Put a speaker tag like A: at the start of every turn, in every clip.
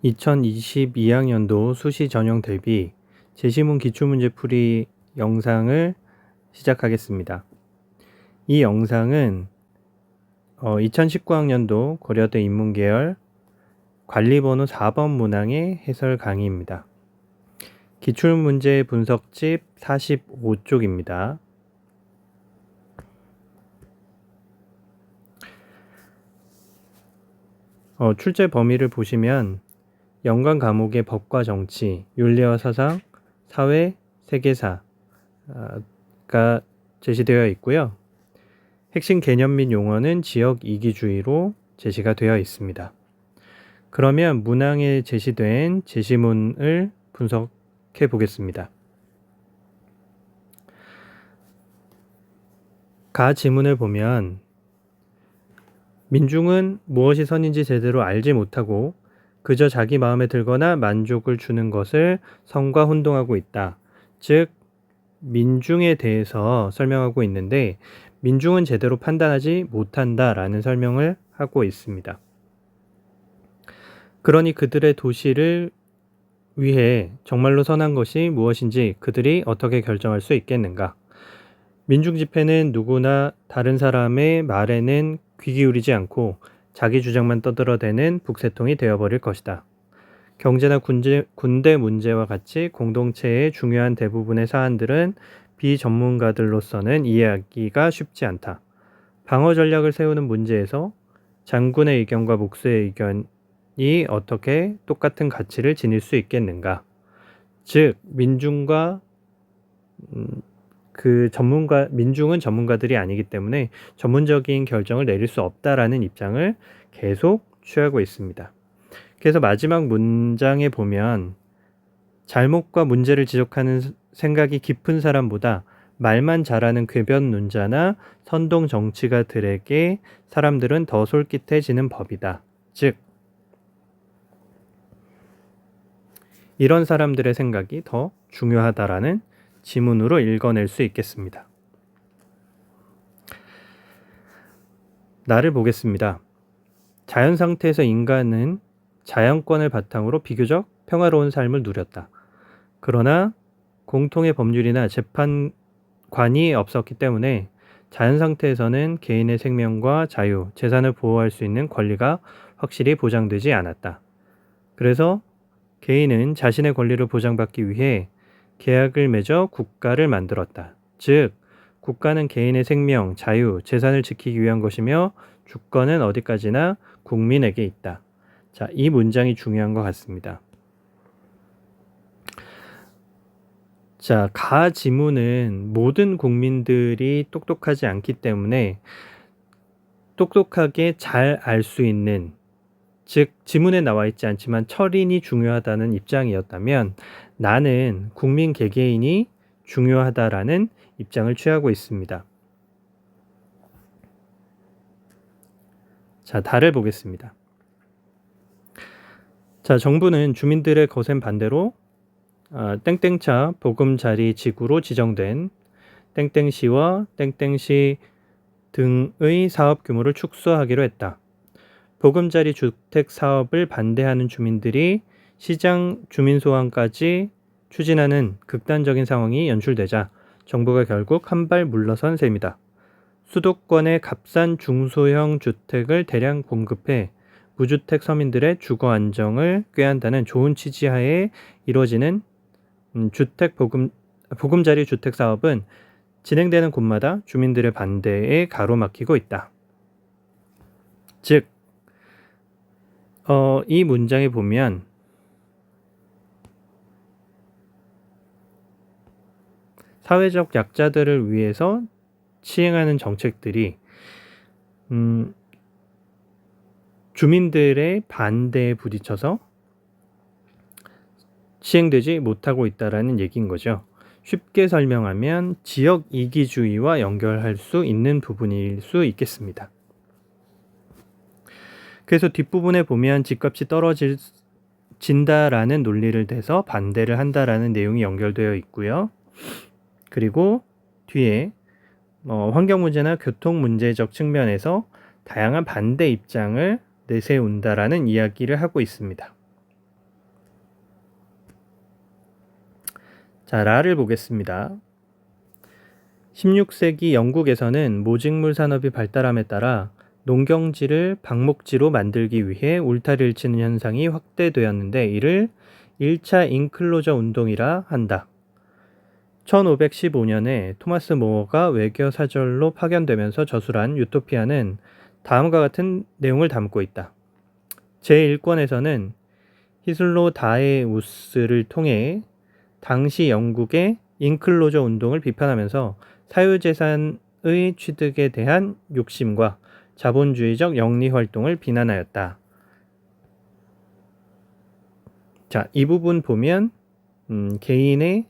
A: 2022학년도 수시 전형 대비 제시문 기출문제 풀이 영상을 시작하겠습니다. 이 영상은 2019학년도 고려대 인문계열 관리번호 4번 문항의 해설 강의입니다. 기출문제 분석집 45쪽입니다. 출제 범위를 보시면 연관 과목의 법과 정치, 윤리와 사상, 사회, 세계사가 제시되어 있고요. 핵심 개념 및 용어는 지역 이기주의로 제시가 되어 있습니다. 그러면 문항에 제시된 제시문을 분석해 보겠습니다. 가 지문을 보면 민중은 무엇이 선인지 제대로 알지 못하고 그저 자기 마음에 들거나 만족을 주는 것을 선과 혼동하고 있다. 즉 민중에 대해서 설명하고 있는데 민중은 제대로 판단하지 못한다라는 설명을 하고 있습니다. 그러니 그들의 도시를 위해 정말로 선한 것이 무엇인지 그들이 어떻게 결정할 수 있겠는가? 민중 집회는 누구나 다른 사람의 말에는 귀 기울이지 않고 자기 주장만 떠들어대는 북새통이 되어버릴 것이다. 경제나 군대 문제와 같이 공동체의 중요한 대부분의 사안들은 비전문가들로서는 이해하기가 쉽지 않다. 방어 전략을 세우는 문제에서 장군의 의견과 목수의 의견이 어떻게 똑같은 가치를 지닐 수 있겠는가? 즉 민중과 민중은 전문가들이 아니기 때문에 전문적인 결정을 내릴 수 없다라는 입장을 계속 취하고 있습니다. 그래서 마지막 문장에 보면 잘못과 문제를 지적하는 생각이 깊은 사람보다 말만 잘하는 궤변론자나 선동 정치가들에게 사람들은 더 솔깃해지는 법이다. 즉 이런 사람들의 생각이 더 중요하다라는 지문으로 읽어낼 수 있겠습니다. 나를 보겠습니다. 자연 상태에서 인간은 자연권을 바탕으로 비교적 평화로운 삶을 누렸다. 그러나 공통의 법률이나 재판관이 없었기 때문에 자연 상태에서는 개인의 생명과 자유, 재산을 보호할 수 있는 권리가 확실히 보장되지 않았다. 그래서 개인은 자신의 권리를 보장받기 위해 계약을 맺어 국가를 만들었다. 즉, 국가는 개인의 생명, 자유, 재산을 지키기 위한 것이며 주권은 어디까지나 국민에게 있다. 자, 이 문장이 중요한 것 같습니다. 자, 가 지문은 모든 국민들이 똑똑하지 않기 때문에 똑똑하게 잘 알 수 있는, 즉 지문에 나와 있지 않지만 철인이 중요하다는 입장이었다면 나는 국민 개개인이 중요하다라는 입장을 취하고 있습니다. 자, 다를 보겠습니다. 자, 정부는 주민들의 거센 반대로 땡땡차 보금자리 지구로 지정된 땡땡시와 땡땡시 등의 사업 규모를 축소하기로 했다. 보금자리 주택 사업을 반대하는 주민들이 시장 주민소환까지 추진하는 극단적인 상황이 연출되자 정부가 결국 한 발 물러선 셈이다. 수도권의 값싼 중소형 주택을 대량 공급해 무주택 서민들의 주거 안정을 꾀한다는 좋은 취지하에 이루어지는 보금자리 주택 사업은 진행되는 곳마다 주민들의 반대에 가로막히고 있다. 즉, 이 문장에 보면 사회적 약자들을 위해서 시행하는 정책들이 주민들의 반대에 부딪혀서 시행되지 못하고 있다라는 얘기인 거죠. 쉽게 설명하면 지역 이기주의와 연결할 수 있는 부분일 수 있겠습니다. 그래서 뒷부분에 보면 집값이 떨어진다라는 논리를 대서 반대를 한다라는 내용이 연결되어 있고요. 그리고 뒤에 환경 문제나 교통 문제적 측면에서 다양한 반대 입장을 내세운다라는 이야기를 하고 있습니다. 자, 라를 보겠습니다. 16세기 영국에서는 모직물 산업이 발달함에 따라 농경지를 방목지로 만들기 위해 울타리를 치는 현상이 확대되었는데 이를 1차 인클로저 운동이라 한다. 1515년에 토마스 모어가 외교 사절로 파견되면서 저술한 유토피아는 다음과 같은 내용을 담고 있다. 제1권에서는 히슬로 다에우스를 통해 당시 영국의 인클로저 운동을 비판하면서 사유재산의 취득에 대한 욕심과 자본주의적 영리활동을 비난하였다. 자, 이 부분 보면 개인의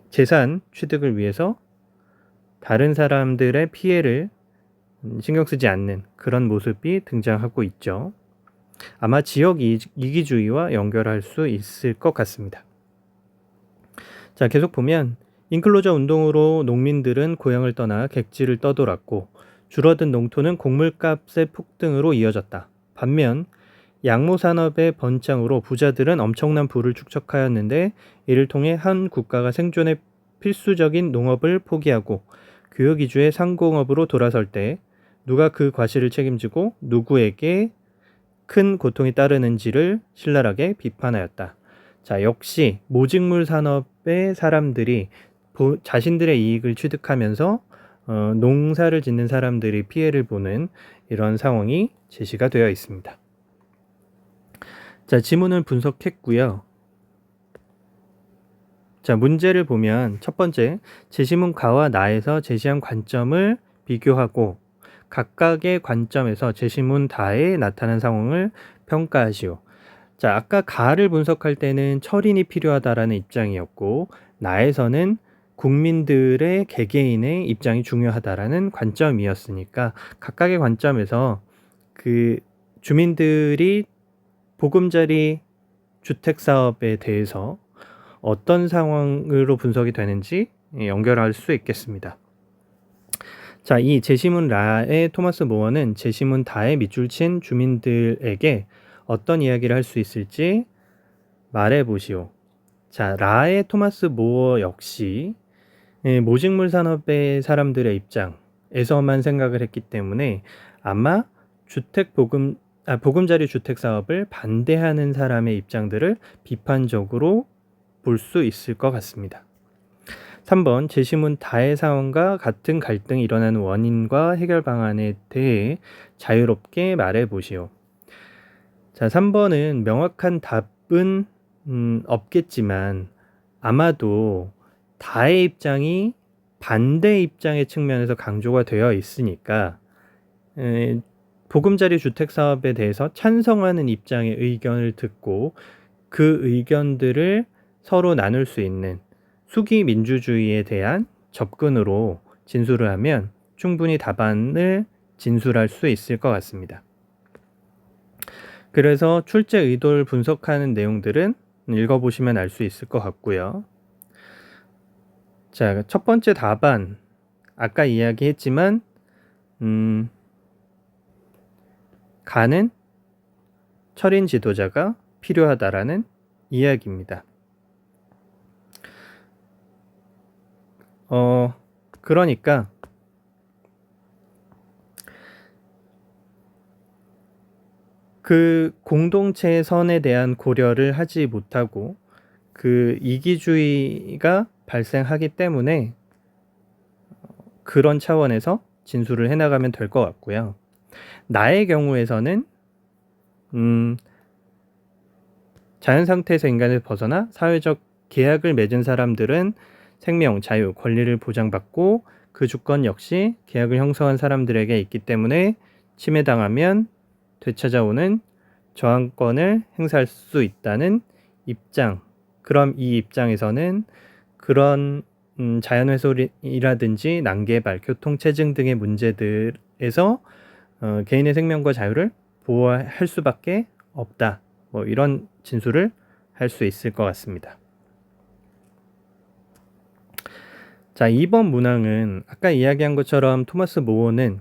A: 재산 취득을 위해서 다른 사람들의 피해를 신경 쓰지 않는 그런 모습이 등장하고 있죠. 아마 지역 이기주의와 연결할 수 있을 것 같습니다. 자, 계속 보면 인클로저 운동으로 농민들은 고향을 떠나 객지를 떠돌았고 줄어든 농토는 곡물값의 폭등으로 이어졌다. 반면 양모산업의 번창으로 부자들은 엄청난 부를 축적하였는데 이를 통해 한 국가가 생존에 필수적인 농업을 포기하고 교역 위주의 상공업으로 돌아설 때 누가 그 과실을 책임지고 누구에게 큰 고통이 따르는지를 신랄하게 비판하였다. 자, 역시 모직물 산업의 사람들이 자신들의 이익을 취득하면서 농사를 짓는 사람들이 피해를 보는 이런 상황이 제시가 되어 있습니다. 자, 지문을 분석했고요. 자, 문제를 보면 첫 번째, 제시문 가와 나에서 제시한 관점을 비교하고 각각의 관점에서 제시문 다에 나타난 상황을 평가하시오. 자, 아까 가를 분석할 때는 철인이 필요하다라는 입장이었고 나에서는 국민들의 개개인의 입장이 중요하다라는 관점이었으니까 각각의 관점에서 그 주민들이 보금자리 주택 사업에 대해서 어떤 상황으로 분석이 되는지 연결할 수 있겠습니다. 자, 이 제시문 라의 토마스 모어는 제시문 다에 밑줄 친 주민들에게 어떤 이야기를 할 수 있을지 말해 보시오. 자, 라의 토마스 모어 역시 모직물 산업의 사람들의 입장에서만 생각을 했기 때문에 아마 보금자리 주택 사업을 반대하는 사람의 입장들을 비판적으로 볼 수 있을 것 같습니다. 3번, 제시문 다의 상황과 같은 갈등이 일어나는 원인과 해결 방안에 대해 자유롭게 말해 보시오. 자, 3번은 명확한 답은 없겠지만 아마도 다의 입장이 반대 입장의 측면에서 강조가 되어 있으니까 보금자리 주택 사업에 대해서 찬성하는 입장의 의견을 듣고 그 의견들을 서로 나눌 수 있는 수기 민주주의에 대한 접근으로 진술을 하면 충분히 답안을 진술할 수 있을 것 같습니다. 그래서 출제 의도를 분석하는 내용들은 읽어보시면 알 수 있을 것 같고요. 자, 첫 번째 답안 아까 이야기했지만 가는 철인 지도자가 필요하다라는 이야기입니다. 그러니까 그 공동체의 선에 대한 고려를 하지 못하고 그 이기주의가 발생하기 때문에 그런 차원에서 진술을 해나가면 될 것 같고요. 나의 경우에서는 자연 상태에서 인간을 벗어나 사회적 계약을 맺은 사람들은 생명, 자유, 권리를 보장받고 그 주권 역시 계약을 형성한 사람들에게 있기 때문에 침해당하면 되찾아오는 저항권을 행사할 수 있다는 입장. 그럼 이 입장에서는 그런 자연훼손이라든지 난개발, 교통체증 등의 문제들에서 개인의 생명과 자유를 보호할 수밖에 없다. 뭐 이런 진술을 할 수 있을 것 같습니다. 자, 2번 문항은 아까 이야기한 것처럼 토마스 모어는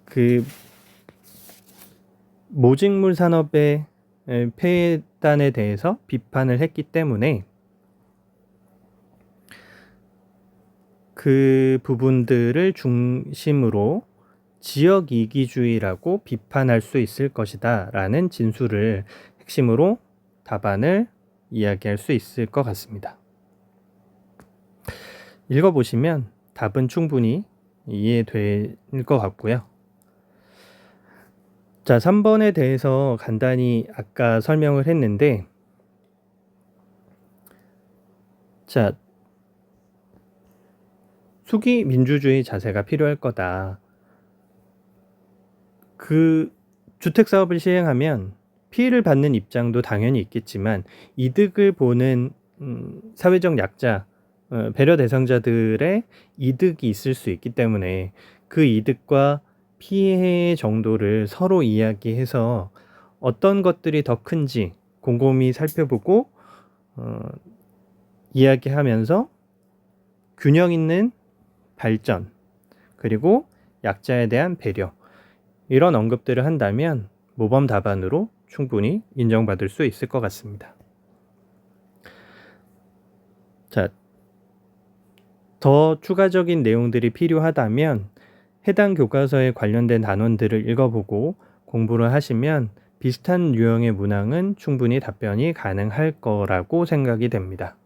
A: 그 모직물 산업의 폐해 집단에 대해서 비판을 했기 때문에 그 부분들을 중심으로 지역 이기주의라고 비판할 수 있을 것이다 라는 진술을 핵심으로 답안을 이야기할 수 있을 것 같습니다. 읽어보시면 답은 충분히 이해될 것 같고요. 자, 3번에 대해서 간단히 아까 설명을 했는데, 자, 수기 민주주의 자세가 필요할 거다. 그 주택사업을 시행하면 피해를 받는 입장도 당연히 있겠지만 이득을 보는 사회적 약자, 배려 대상자들의 이득이 있을 수 있기 때문에 그 이득과 피해 정도를 서로 이야기해서 어떤 것들이 더 큰지 곰곰이 살펴보고 이야기하면서 균형 있는 발전, 그리고 약자에 대한 배려, 이런 언급들을 한다면 모범 답안으로 충분히 인정받을 수 있을 것 같습니다. 자, 더 추가적인 내용들이 필요하다면 해당 교과서에 관련된 단원들을 읽어보고 공부를 하시면 비슷한 유형의 문항은 충분히 답변이 가능할 거라고 생각이 됩니다.